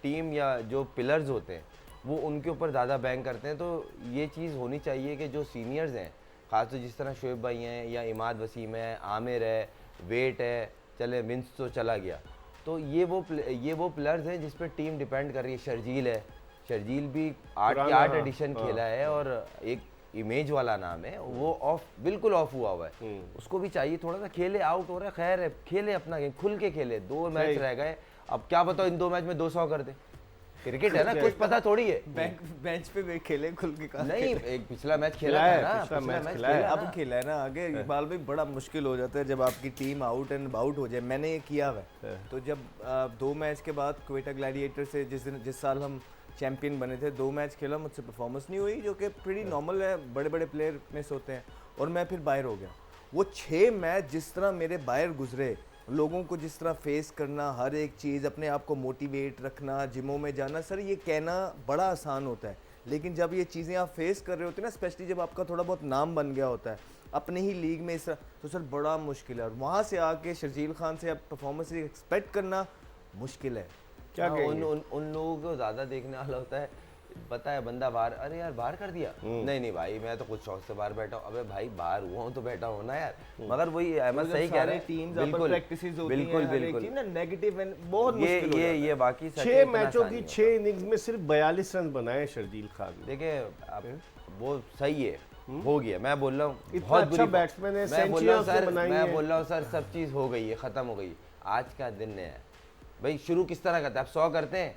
S2: टीम या जो पिलर्स होते हैं वो उनके ऊपर ज़्यादा बैंक करते हैं। तो ये चीज़ होनी चाहिए कि जो सीनियर्स हैं, खासतौर जिस तरह शोएब भाई हैं या इमाद वसीम है, आमिर है, वेट है, चले मिन्स तो चला गया, तो ये वो प्लेयर्स हैं जिस पर टीम डिपेंड कर रही है। शर्जील है, शर्जील भी 8 के 8 एडिशन खेला है, और एक इमेज वाला नाम है, वो बिल्कुल ऑफ हुआ हुआ है, उसको भी चाहिए थोड़ा सा खेले, आउट हो रहा है, खैर है, खेले अपना गेम, खुल के खेले। 2 मैच रह गए, अब क्या बताओ इन 2 मैच में 200 कर दे, क्रिकेट है ना, कुछ पता थोड़ी है।
S3: बेंच पे भी खेले खुल के कहा
S2: नहीं, एक पिछला मैच खेला है ना,
S1: पिछला मैच
S3: खेला है, अब खेला है ना, आगे इकबाल भाई बड़ा मुश्किल हो जाता है जब आपकी टीम आउट एंड अबाउट हो जाए। मैंने ये किया हुआ है, तो जब 2 मैच के बाद कोयटा ग्लैडिएटर से जिस साल हम चैंपियन बने थे, 2 मैच खेला, मुझसे परफॉर्मेंस नहीं हुई, जो कि प्रीटी नॉर्मल है, बड़े बड़े प्लेयर मिस होते हैं, और मैं फिर बाहर हो गया। वो 6 मैच जिस तरह मेरे बाहर गुजरे, लोगों को जिस तरह फेस करना, हर एक चीज़, अपने आप को मोटिवेट रखना, जिमों में जाना, सर ये कहना बड़ा आसान होता है, लेकिन जब ये चीज़ें आप फेस कर रहे होते हैं ना, स्पेशली जब आपका थोड़ा बहुत नाम बन गया होता है अपने ही लीग में, इस तो सर बड़ा मुश्किल है। और वहाँ से आके शर्जील खान से अब परफॉर्मेंस एक्सपेक्ट करना मुश्किल है।
S1: क्या
S2: उन लोगों को ज़्यादा देखने वाला होता है बताया बंदा बाहर, अरे यार बाहर कर दिया, नहीं नहीं भाई मैं तो कुछ शौक से बाहर बैठा हूँ। अबे भाई बाहर हुआ हूँ तो बैठा हूँ ना यार। मगर वही अहमद सही कह रहे हैं,
S3: टीम्स
S2: बिल्कुल
S3: प्रैक्टिसेस होती
S2: बिल्कुल
S3: हैं, हर एक
S2: बिल्कुल
S3: चीज ना नेगेटिव बहुत मुश्किल हो जाता है।
S2: ये बाकी सच है,
S1: 6
S2: इतना
S1: मैचों
S2: आसान
S1: की
S2: नहीं
S1: 6 इनिंग्स में सिर्फ 42 रन बनाए शर्जील खान ने।
S2: देखिए अब वो सही है, हो गया। मैं बोल रहा हूँ
S1: इतना
S2: बहुत
S1: अच्छा
S2: बुरी
S1: बैट्समैन है,
S2: मैं बोल रहा हूँ
S1: सेंचुरियां
S2: सर,
S1: बनाई
S2: मैं
S1: है।
S2: बोल रहा हूँ सर सब चीज़ हो गई है, ख़त्म हो गई। आज का दिन है भाई, शुरू किस तरह करते हैं आप? 100 करते हैं,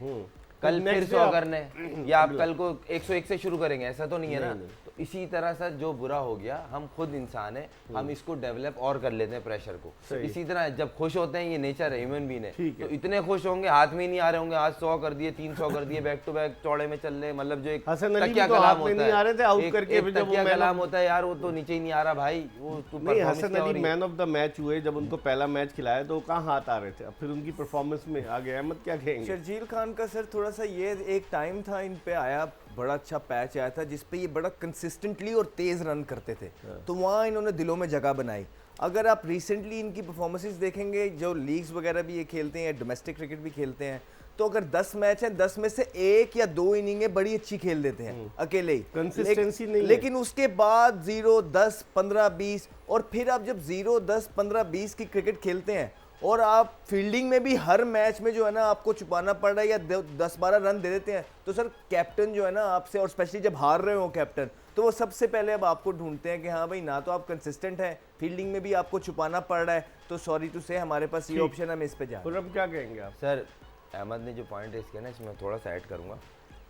S2: कल
S1: तो
S2: फिर
S1: next
S2: 100
S1: day
S2: करने हैं, या आप कल को 101 से शुरू करेंगे, ऐसा तो नहीं है ना। तो इसी तरह सर जो बुरा हो गया, हम खुद इंसान है, हम इसको डेवलप और कर लेते हैं प्रेशर को। तो इसी तरह जब खुश होते हैं, ये नेचर है, ह्यूमन बीइंग है, तो इतने खुश होंगे हाथ में ही नहीं आ रहे होंगे, आज 100 कर दिए, 300 कर दिए, बैक टू बैक चौड़े में चल रहे, मतलब जो एक
S1: हसन अली
S2: तकिया
S1: भी तो
S2: कलाम
S1: हाथ में
S2: होता
S1: नहीं आ रहे थे, आउट
S2: है,
S1: करके
S2: एक
S1: फिर जब वो
S2: तकिया
S1: मैन
S2: कलाम होता है यार, वो तो नीचे ही नहीं आ रहा भाई, वो तू
S1: नहीं,
S2: performance
S1: हसन
S2: क्या हो
S1: अली
S2: रही है?
S1: मैन ऑफ द मैच हुए जब उनको पहला मैच खिलाया तो वो कहाँ हाथ आ रहे थे, अब फिर उनकी परफॉर्मेंस में आ गए। अहमद क्या कहेंगे?
S3: शर्जील खान का सर थोड़ा सा ये एक टाइम था इन पे आया, बड़ा अच्छा पैच आया था जिसपे ये बड़ा कंसिस्टेंटली और तेज रन करते थे, तो वहाँ इन्होंने दिलों में जगह बनाई। अगर आप रिसेंटली इनकी परफॉर्मेंसेस देखेंगे, जो लीग्स वगैरह भी ये खेलते हैं, डोमेस्टिक क्रिकेट भी खेलते हैं, तो अगर 10 मैच हैं, 10 में से 1 या 2 इनिंगें बड़ी अच्छी खेल देते हैं अकेले ही,
S1: कंसिस्टेंसी नहीं है।
S3: लेकिन उसके बाद 0, 10, 15, 20 और फिर आप जब 0, 10, 15, 20 की क्रिकेट खेलते हैं और आप फील्डिंग में भी हर मैच में जो है ना आपको छुपाना पड़ रहा है या 10-12 रन दे देते हैं, तो सर कैप्टन जो है ना आपसे, और स्पेशली जब हार रहे हो कैप्टन, तो वो सबसे पहले अब आपको ढूंढते हैं कि हाँ भाई ना तो आप कंसिस्टेंट हैं, फील्डिंग में भी आपको छुपाना पड़ रहा है, तो सॉरी टू से हमारे पास ये ऑप्शन है, हम इस पे जा रहे हैं।
S1: खुर्रम क्या कहेंगे आप?
S2: सर अहमद ने जो पॉइंट रेस किया ना, इसमें थोड़ा सा ऐड करूँगा,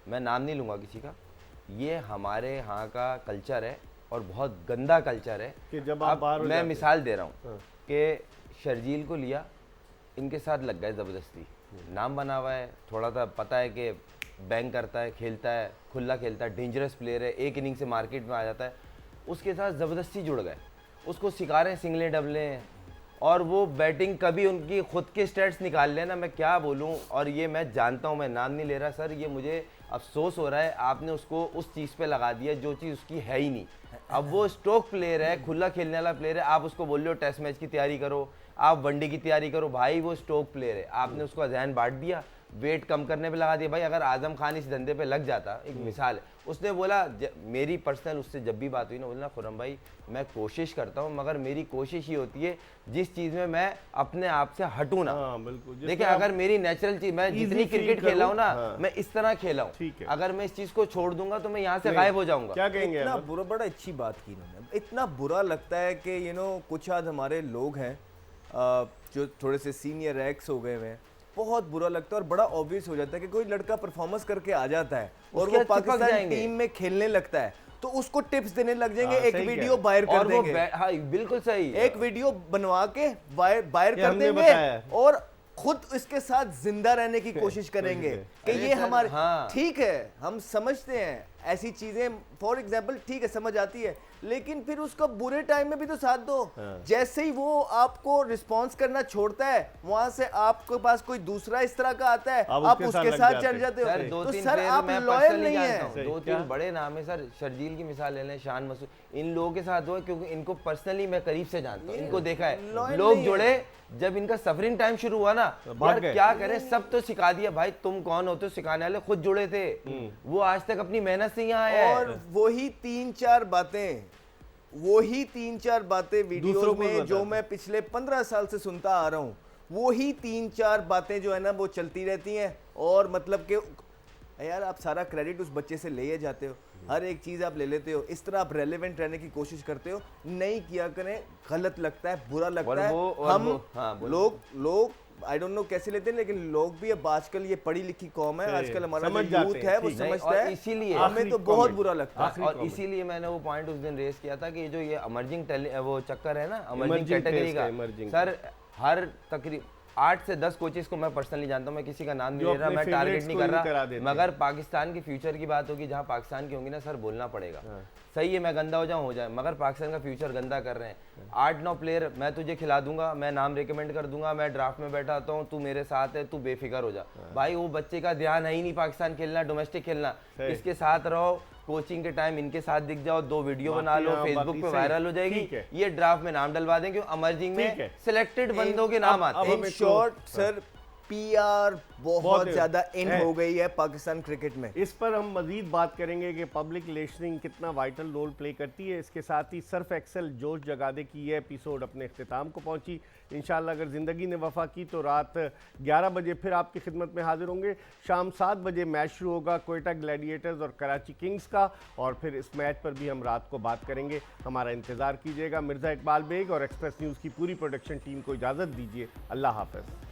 S2: मैं नाम नहीं लूँगा किसी का, ये हमारे यहाँ का कल्चर है और बहुत गंदा कल्चर है
S1: कि जब आप बाहर हो
S2: मैं
S1: जाते
S2: मिसाल दे रहा हूँ कि शर्जील को लिया, इनके साथ लग गए ज़बरदस्ती, नाम बना हुआ है, थोड़ा सा पता है कि बैंक करता है, खेलता है, खुला खेलता है, डेंजरस प्लेयर है, एक इनिंग से मार्केट में आ जाता है, उसके साथ ज़बरदस्ती जुड़ गए, उसको सिखा रहे हैं सिंगले डबले, और वो बैटिंग कभी उनकी खुद के स्टेट्स निकाल लेना, मैं क्या बोलूं। और ये मैं जानता हूं, मैं नाम नहीं ले रहा सर, ये मुझे अफसोस हो रहा है, आपने उसको उस चीज़ पे लगा दिया जो चीज़ उसकी है ही नहीं। अब वो स्ट्रोक प्लेयर है, खुला खेलने वाला प्लेयर है, आप उसको बोल रहे हो टेस्ट मैच की तैयारी करो, आप वनडे की तैयारी करो, भाई वो स्ट्रोक प्लेयर है, आपने उसका जहन बांट दिया, वेट कम करने पे लगा दिया। भाई अगर आजम खान इस धंधे पे लग जाता, एक मिसाल है, उसने बोला मेरी पर्सनल उससे जब भी बात हुई ना, बोला खुर्रम भाई मैं कोशिश करता हूँ, मगर मेरी कोशिश ही होती है जिस चीज़ में मैं अपने आप से हटूँ ना।
S1: हाँ, बिल्कुल।
S2: देखिए अगर मेरी नेचुरल चीज, मैं जितनी क्रिकेट खेला हूँ ना, मैं इस तरह खेला हूँ, अगर मैं इस चीज़ को छोड़ दूंगा तो मैं यहाँ से गायब हो जाऊंगा।
S1: क्या कहेंगे?
S3: इतना बुरा, बड़ा अच्छी बात की इन्होंने, इतना बुरा लगता है कि कुछ आज हमारे लोग हैं जो थोड़े से सीनियर एक्स हो गए हैं, बहुत बुरा लगता है और बड़ा ऑब्वियस हो जाता है कि कोई लड़का परफॉर्मेंस करके आ जाता है और वो पाकिस्तान टीम में खेलने लगता है, तो उसको टिप्स देने लग जाएंगे, एक वीडियो वायरल कर देंगे।
S2: हाँ बिल्कुल सही,
S3: एक वीडियो बनवा के वायरल कर देंगे और खुद इसके साथ जिंदा रहने की कोशिश करेंगे कि ये हमारे, ठीक है हम समझते हैं ऐसी चीजें, फॉर एग्जाम्पल ठीक है समझ आती है, लेकिन फिर उसका बुरे टाइम में भी तो साथ दो। जैसे ही वो आपको रिस्पॉन्स करना छोड़ता है, वहां से आपके पास कोई दूसरा इस तरह का आता है, आप उसके साथ चल जाते हो। तो सर आप लॉयल नहीं है।
S2: 2-3 बड़े नाम है सर, शर्जील की मिसाल ले लें, शान मसूद, इन लोगों के साथ हुआ क्योंकि इनको पर्सनली मैं करीब से जानता हूँ, इनको देखा है, लोग जुड़े, जब इनका सफरिंग टाइम शुरू हुआ ना, यार क्या करें, सब तो सिखा दिया, भाई तुम कौन होते हो सिखाने वाले, खुद जुड़े थे, वो आज तक अपनी मेहनत से यहाँ आया है।
S3: और वही 3-4 बातें वीडियोस में जो मैं पिछले 15 साल से सुनता आ रहा हूँ, वही 3-4 बातें जो है ना वो चलती रहती हैं, और मतलब कि यार आप सारा क्रेडिट उस बच्चे से ले जाते हो, हर एक चीज आप ले लेते हो, इस तरह आप रेलेवेंट रहने की कोशिश करते हो, नहीं किया करें, गलत लगता है, बुरा लगता है। हम लोग आई डोंट नो कैसे लेते हैं, लेकिन लोग भी अब आजकल, ये पढ़ी लिखी कौम है आजकल, हमारा जो यूथ है वो समझता है,
S2: इसीलिए
S3: हमें तो बहुत बुरा लगता है।
S2: और इसीलिए मैंने वो पॉइंट उस दिन रेस किया था कि जो ये इमर्जिंग वो चक्कर है ना, इमर्जिंग कैटेगरी का, सर हर तकरीब 8 से 10 कोचेस को मैं पर्सनली जानता हूँ, मैं किसी का नाम नहीं ले रहा, मैं टारगेट नहीं कर रहा, मगर पाकिस्तान के फ्यूचर की बात होगी, जहाँ पाकिस्तान की होंगी ना सर, बोलना पड़ेगा। सही है मैं गंदा हो जाऊँ, हो जाए, मगर पाकिस्तान का फ्यूचर गंदा कर रहे हैं। 8-9 प्लेयर मैं तुझे खिला दूंगा, मैं नाम रिकमेंड कर दूंगा, मैं ड्राफ्ट में बैठा आता हूँ, तू मेरे साथ है, तू बेफिक्र हो जा। भाई वो बच्चे का ध्यान है ही नहीं पाकिस्तान खेलना, डोमेस्टिक खेलना, इसके साथ रहो, कोचिंग के टाइम इनके साथ दिख जाओ, 2 वीडियो बना लो, फेसबुक पे वायरल हो जाएगी, ये ड्राफ्ट में नाम डलवा देंगे, इमर्जिंग में सिलेक्टेड बंदों के नाम आते हैं।
S3: इन शॉर्ट सर, पीआर बहुत
S1: बहुत
S3: ज्यादा इन
S1: है।
S3: हो गई है पाकिस्तान क्रिकेट में।
S1: इस पर हम मजीद बात करेंगे कि पब्लिक रिलेशनिंग कितना वाइटल रोल प्ले करती है। इसके साथ ही सर्फ एक्सेल जोश जगादे की ये एपिसोड अपने अख्तिताम को पहुंची। इंशाल्लाह अगर ज़िंदगी ने वफा की तो रात 11 बजे फिर आपकी खिदमत में हाजिर होंगे। शाम 7 बजे मैच शुरू होगा कोयटा ग्लैडिएटर्स और कराची किंग्स का, और फिर इस मैच पर भी हम रात को बात करेंगे। हमारा इंतज़ार कीजिएगा। मिर्ज़ा इकबाल बेग और एक्सप्रेस न्यूज़ की पूरी प्रोडक्शन टीम को इजाज़त दीजिए। अल्लाह हाफ़िज़।